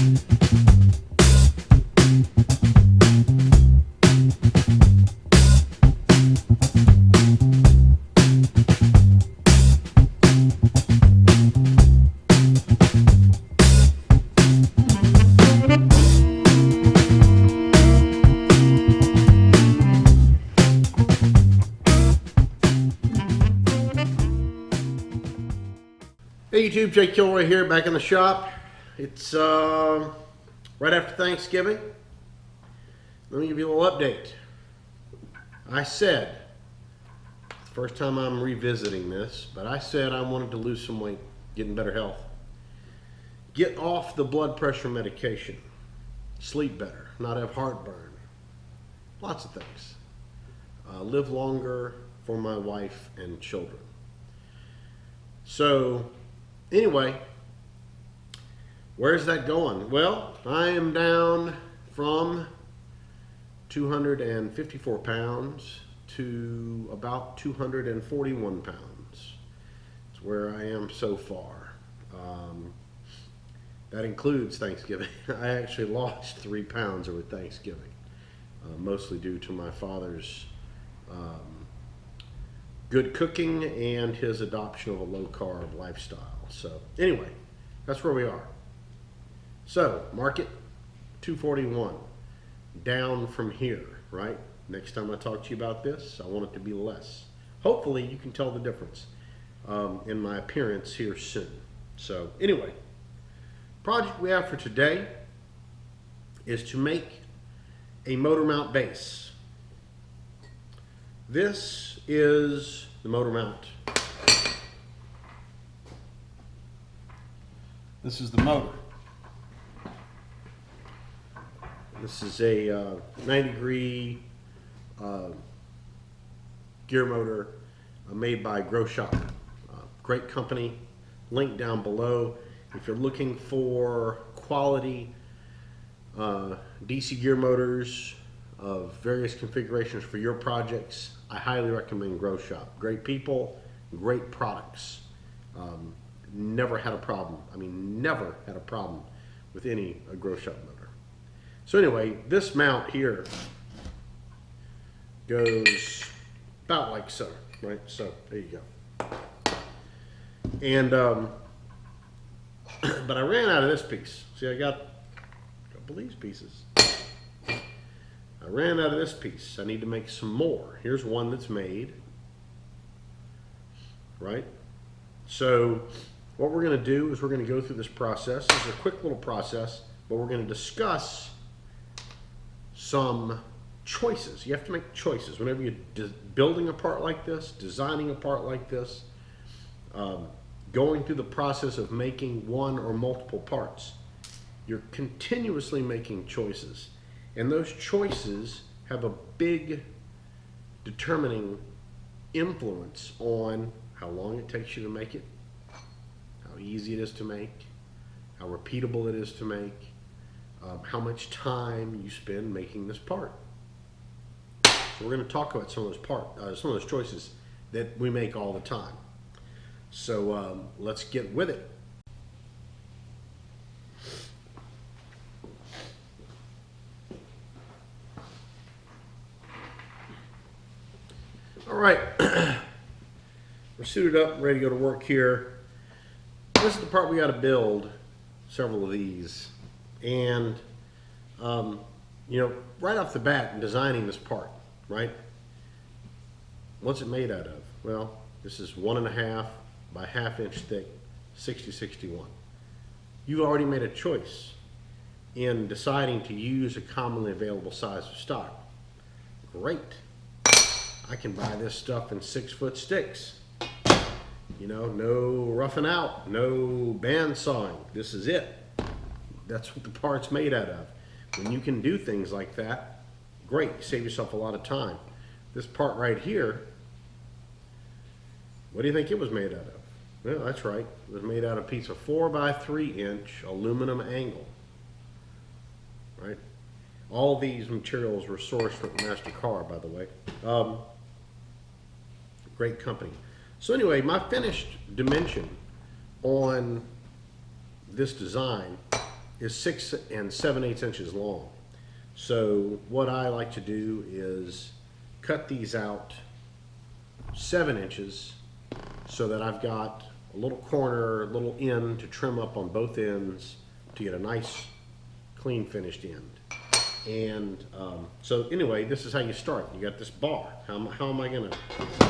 Hey YouTube, Jake Kilroy here, back in the shop. It's right after Thanksgiving. Let me give you a little update. I said, it's the first time I'm revisiting this, but I said I wanted to lose some weight, get in better health, get off the blood pressure medication, sleep better, not have heartburn, lots of things. Live longer for my wife and children. So, anyway, where's that going? Well, I am down from 254 pounds to about 241 pounds. It's where I am so far. That includes Thanksgiving. I actually lost 3 pounds over Thanksgiving, mostly due to my father's good cooking and his adoption of a low-carb lifestyle. So anyway, that's where we are. So market 241, down from here, right? Next time I talk to you about this, I want it to be less. Hopefully you can tell the difference in my appearance here soon. So anyway, project we have for today is to make a motor mount base. This is the motor mount. This is the motor. This is a 90-degree gear motor made by Groschopp. Great company. Link down below. If you're looking for quality DC gear motors of various configurations for your projects, I highly recommend Groschopp. Great people, great products. Never had a problem. I mean, never had a problem with any Groschopp motor. So anyway, this mount here goes about like so, right? So there you go. And but I ran out of this piece. See, I got a couple of these pieces. I ran out of this piece. I need to make some more. Here's one that's made, right? So what we're going to do is we're going to go through this process. This is a quick little process, but we're going to discuss some choices. You have to make choices whenever you're building a part like this, designing a part like this, going through the process of making one or multiple parts. You're continuously making choices. And those choices have a big determining influence on how long it takes you to make it, how easy it is to make, how repeatable it is to make, how much time you spend making this part. So we're going to talk about some of those choices that we make all the time. So let's get with it. All right, we're suited up, ready to go to work here. This is the part we got to build, several of these. And, you know, right off the bat in designing this part, right? What's it made out of? Well, this is 1.5 by 1/2 inch thick, 6061. You've already made a choice in deciding to use a commonly available size of stock. Great. I can buy this stuff in 6-foot sticks. You know, no roughing out, no band sawing. This is it. That's what the part's made out of. When you can do things like that, great, you save yourself a lot of time. This part right here, what do you think it was made out of? Well, that's right. It was made out of a piece of 4 by 3 inch aluminum angle. Right? All these materials were sourced from MasterCar, by the way. Great company. So anyway, my finished dimension on this design is 6 7/8 inches long. So what I like to do is cut these out 7 inches so that I've got a little corner, a little end to trim up on both ends to get a nice clean finished end. And so anyway, this is how you start. You got this bar. How am I going to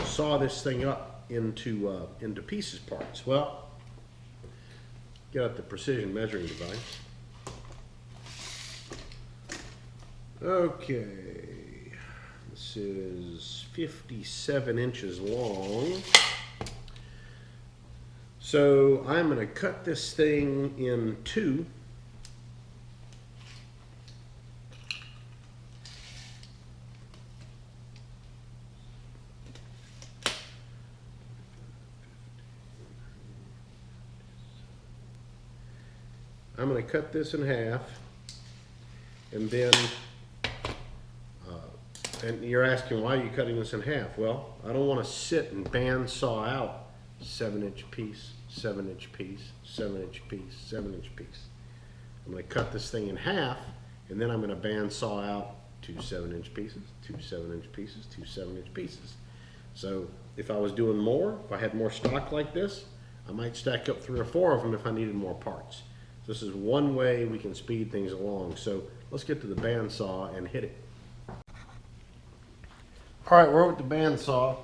saw this thing up into pieces parts? Well, get out the precision measuring device. Okay, this is 57 inches long. So I'm going to cut this thing in two. I'm going to cut this in half, and then, and you're asking, why are you cutting this in half? Well, I don't want to sit and bandsaw out 7-inch piece, 7-inch piece, 7-inch piece, 7-inch piece. I'm going to cut this thing in half, and then I'm going to bandsaw out 2 7-inch pieces, 2 7-inch pieces, 2 7-inch pieces. So if I was doing more, if I had more stock like this, I might stack up 3 or 4 of them if I needed more parts. This is one way we can speed things along. So let's get to the bandsaw and hit it. All right, we're with the bandsaw.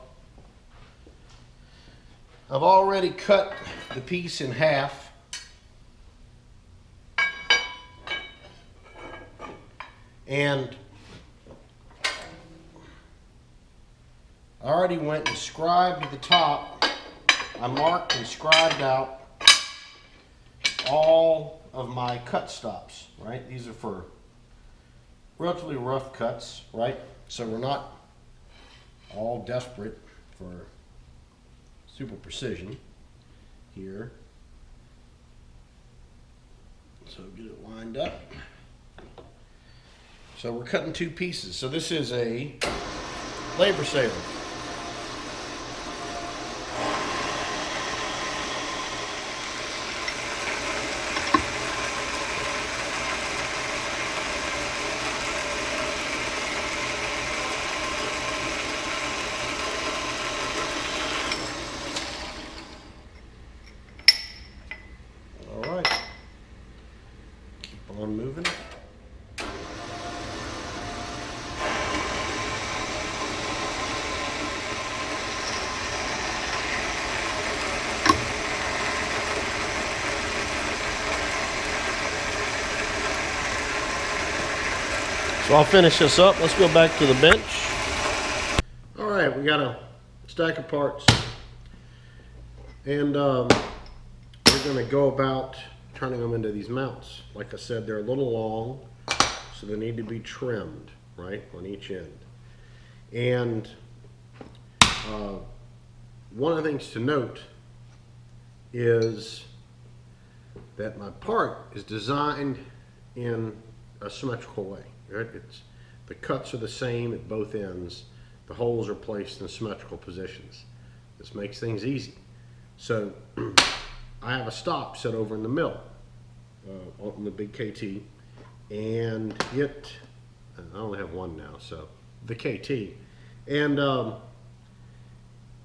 I've already cut the piece in half. And I already went and scribed the top. I marked and scribed out all of my cut stops, right? These are for relatively rough cuts, right? So we're not all desperate for super precision here. So get it lined up. So we're cutting 2 pieces. So this is a labor saver. On moving. So I'll finish this up. Let's go back to the bench. All right, we got a stack of parts, and we're going to go about turning them into these mounts. Like I said, they're a little long, so they need to be trimmed, right, on each end. And one of the things to note is that my part is designed in a symmetrical way. Right? The cuts are the same at both ends. The holes are placed in symmetrical positions. This makes things easy. So I have a stop set over in the mill on the big KT, and I only have one now, so the KT, and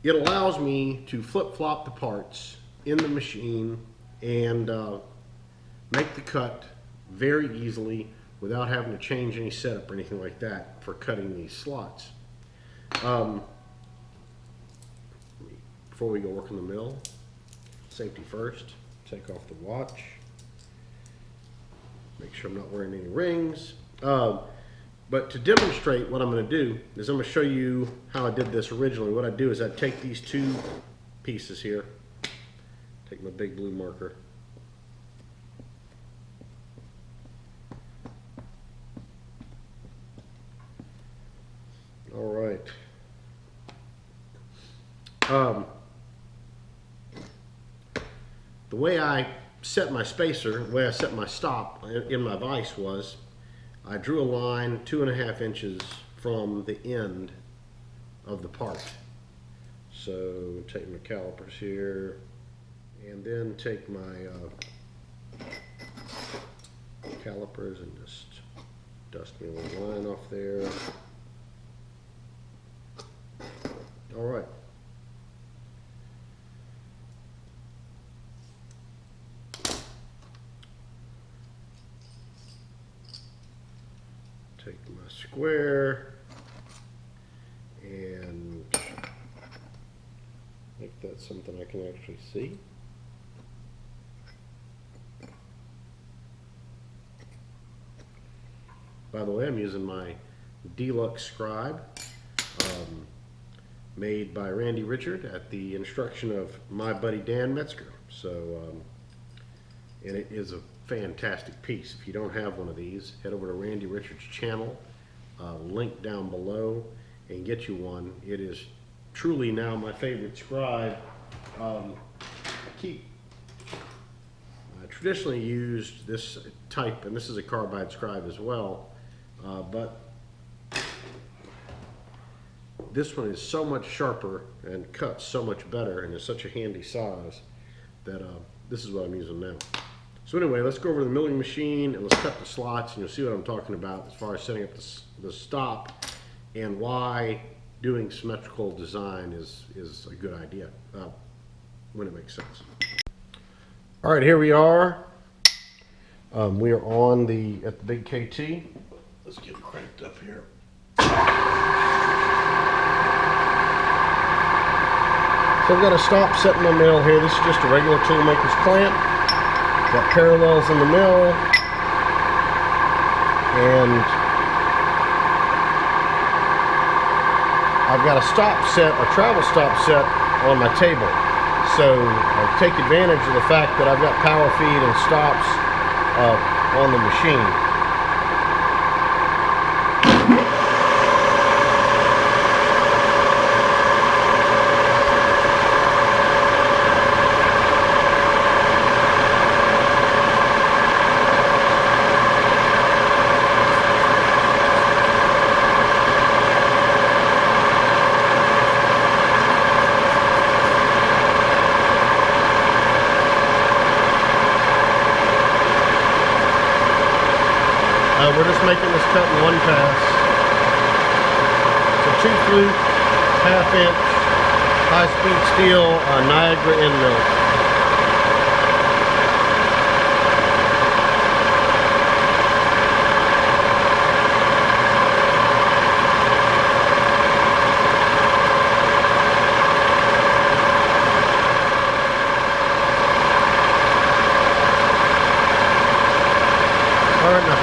it allows me to flip-flop the parts in the machine and make the cut very easily without having to change any setup or anything like that for cutting these slots. Before we go work in the mill, safety first, take off the watch. Make sure I'm not wearing any rings. But to demonstrate what I'm going to do is I'm going to show you how I did this originally. What I do is I take these 2 pieces here, take my big blue marker, all right. The way I set my spacer, the way I set my stop in my vise was I drew a line 2.5 inches from the end of the part. So take my calipers here and then take my calipers and just dust me a line off there. All right. Take my square and make that something I can actually see. By the way, I'm using my deluxe scribe, made by Randy Richard at the instruction of my buddy Dan Metzger. So, and it is a fantastic piece. If you don't have one of these, head over to Randy Richard's channel, link down below, and get you one. It is truly now my favorite scribe. I traditionally used this type, and this is a carbide scribe as well, but this one is so much sharper and cuts so much better and is such a handy size that this is what I'm using now. So anyway, let's go over to the milling machine and let's cut the slots, and you'll see what I'm talking about as far as setting up the stop and why doing symmetrical design is a good idea when it makes sense. All right, here we are. We are on at the big KT. Let's get cranked up here. So I've got a stop set in my mill here. This is just a regular toolmaker's clamp. Got parallels in the mill. And I've got a stop set, a travel stop set on my table. So I take advantage of the fact that I've got power feed and stops on the machine. We're just making this cut in one pass. It's a 2-flute, half-inch, high-speed steel Niagara end mill.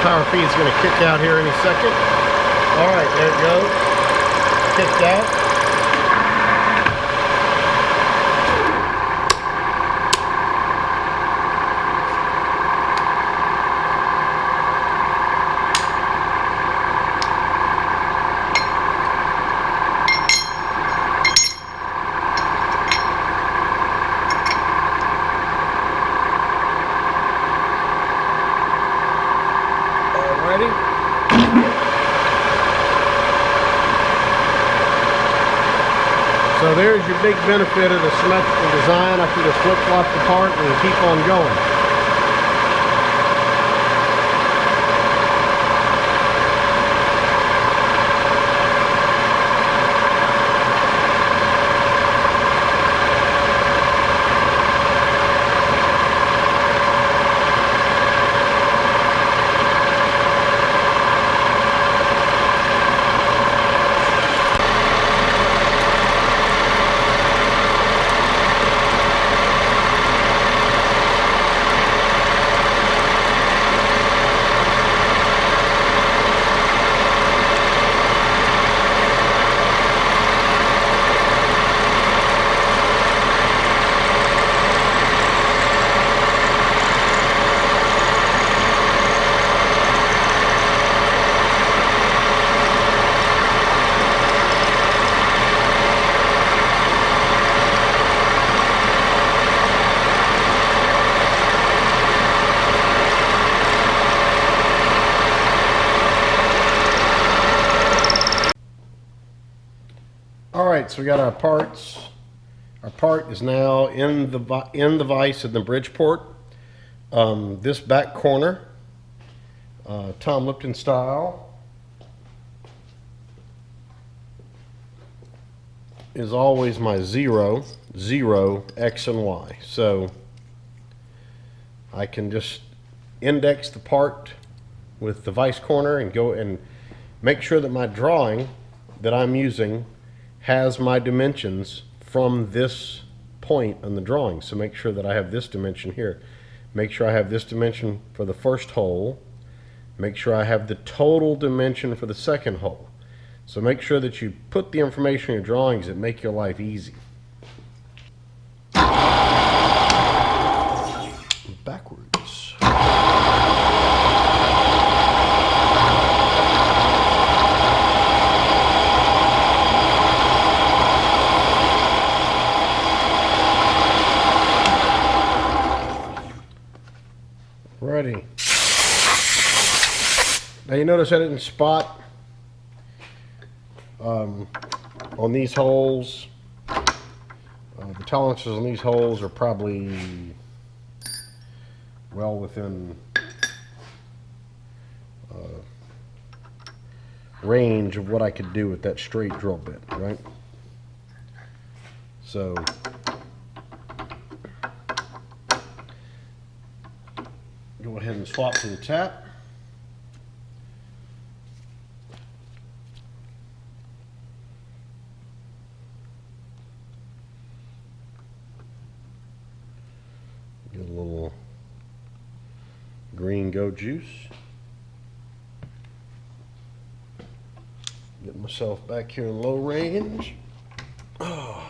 Power feed is going to kick out here any second. All right, there it goes. Kicked out. So there's your big benefit of the symmetrical design. I can just flip-flop the part and keep on going. Alright, so we got our parts. Our part is now in the vise in the Bridgeport. This back corner Tom Lipton style is always my 0, 0, X and Y. So I can just index the part with the vice corner and go and make sure that my drawing that I'm using has my dimensions from this point on the drawing. So make sure that I have this dimension here. Make sure I have this dimension for the first hole. Make sure I have the total dimension for the second hole. So make sure that you put the information in your drawings that make your life easy. Backwards. Ready. Now you notice I didn't spot on these holes. The tolerances on these holes are probably well within range of what I could do with that straight drill bit, right? So go ahead and swap to the tap. Get a little green goat juice. Get myself back here in low range. Oh.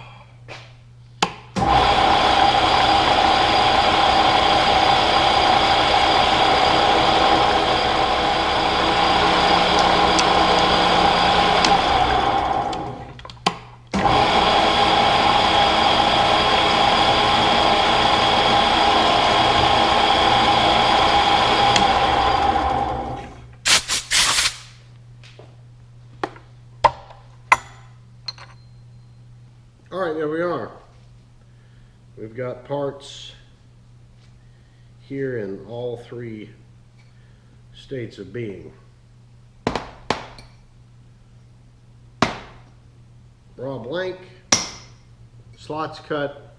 Alright, there we are. We've got parts here in all three states of being. Raw blank, slots cut,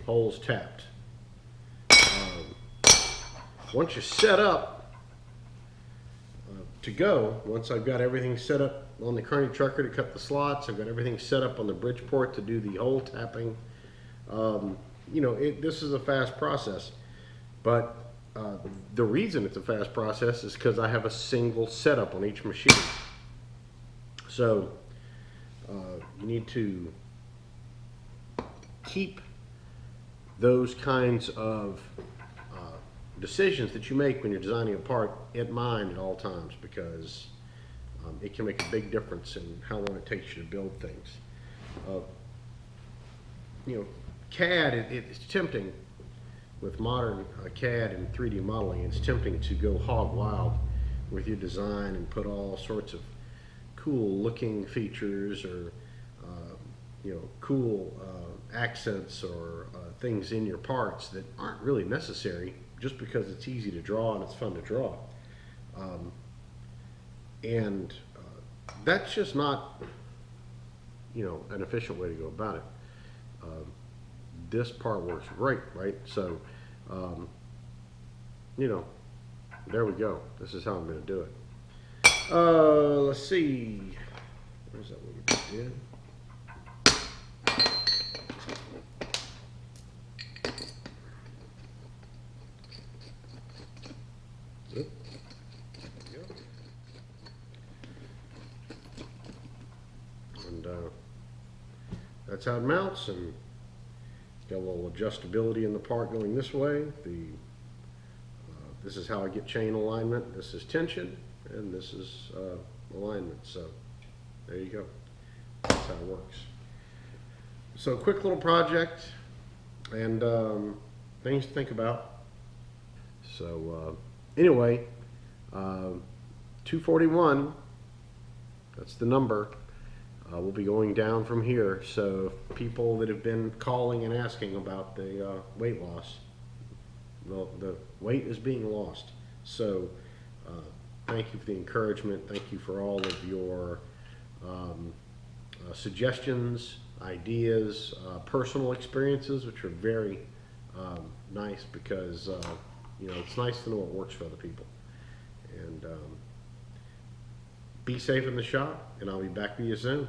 holes tapped. Once you're set up to go, once I've got everything set up on the Kearney trucker to cut the slots, I've got everything set up on the Bridgeport to do the hole tapping. You know, this is a fast process, but the reason it's a fast process is because I have a single setup on each machine. So you need to keep those kinds of decisions that you make when you're designing a part in mind at all times, because it can make a big difference in how long it takes you to build things. You know, CAD, it's tempting with modern CAD and 3D modeling. It's tempting to go hog wild with your design and put all sorts of cool looking features or you know, cool accents or things in your parts that aren't really necessary, just because it's easy to draw and it's fun to draw. And that's just not, you know, an efficient way to go about it. This part works great, right? So, you know, there we go. This is how I'm going to do it. Let's see. Where's that one we just did? Oop. There we go. And that's how it mounts, and it's got a little adjustability in the part going this way. This is how I get chain alignment. This is tension, and this is alignment. So there you go. That's how it works. So quick little project, and things to think about. So anyway, 241, that's the number. We'll be going down from here. So people that have been calling and asking about the weight loss, the weight is being lost. So thank you for the encouragement. Thank you for all of your suggestions, ideas, personal experiences, which are very nice because you know, it's nice to know what works for other people. And be safe in the shop, and I'll be back with you soon.